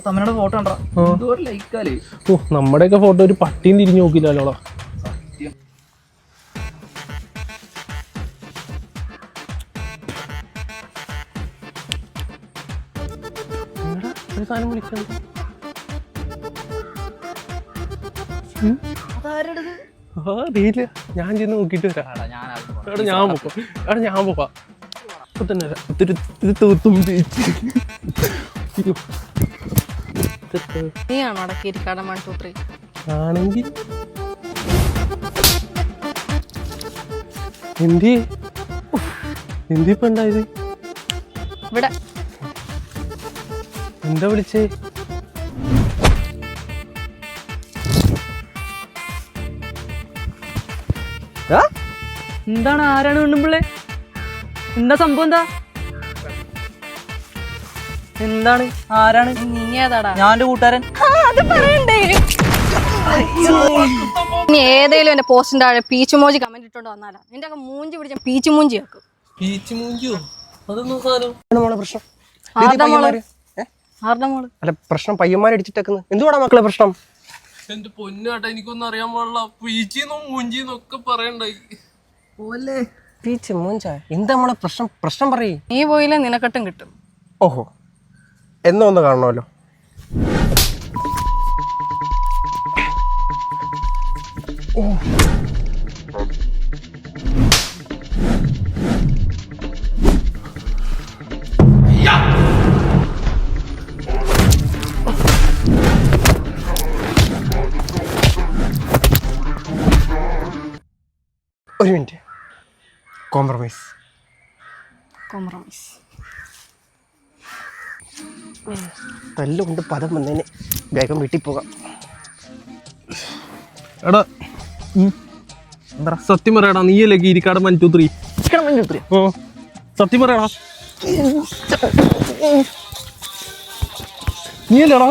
Tamil Nadu photo ഉണ്ടോ? ലൈക്കാലേ. ഓ നമ്മുടെയൊക്കെ photo ഒരു പട്ടിയും തിരിഞ്ഞു നോക്കില്ലല്ലോടാ. ഒരു സാധനം വിളിക്കണം. അറിയില്ല, ഞാൻ ചെന്ന് നോക്കിട്ട് വരാം. ഞാൻ പോവാ ഇപ്പൊ തന്നെ ആണെങ്കിൽ എന്തിപ്പ ഉണ്ടായത്? എന്താ വിളിച്ചേ? എന്താണ്? ആരാണ് വീണ്ടുമ്പിള്ളേ? എന്താ സംഭവം? എന്താണ്? ആരാണ്? നീ ഏതാടാ? ഞാൻ എന്റെ കൂട്ടുകാരൻ. നീ ഏതേലും എന്റെ പോസ്റ്റിന്റെ താഴെ പീച്ച് മോജി കമന്റ് ഇട്ടോണ്ട് വന്നാലാ നിന്റെ ഒക്കെ മൂഞ്ചി പിടിച്ച പീച്ച് മൂഞ്ചി വെക്കും. പ്രശ്നം പയ്യന്മാരടിച്ചിട്ടേക്കുന്നു. എന്തുവാടാ മക്കളെ പ്രശ്നം? എന്റെ പൊന്നാട്ടാ, എനിക്കൊന്നും അറിയാൻ പാടില്ല. പീച്ചിന്നും മൂഞ്ചിന്നൊക്കെ പറയണ്ടായി. എന്താ നമ്മളെ പ്രശ്നം? പ്രശ്നം പറയേ. നീ പോയില്ലേ നിനക്കെട്ടും കിട്ടും. ഓഹോ, എന്നോ ഒന്ന് കാണണമല്ലോ. ഒരു മിനിറ്റ്. കോംപ്രമൈസ്. തല്ലുകൊണ്ട് പദം വന്നതിന് വേഗം വീട്ടിൽ പോകാം. എടാ സത്യം പറയടാ, നീയല്ലേ കീരിക്കാട് 1 2 3? ഓ സത്യം പറയടാ, നീയല്ലേടാ?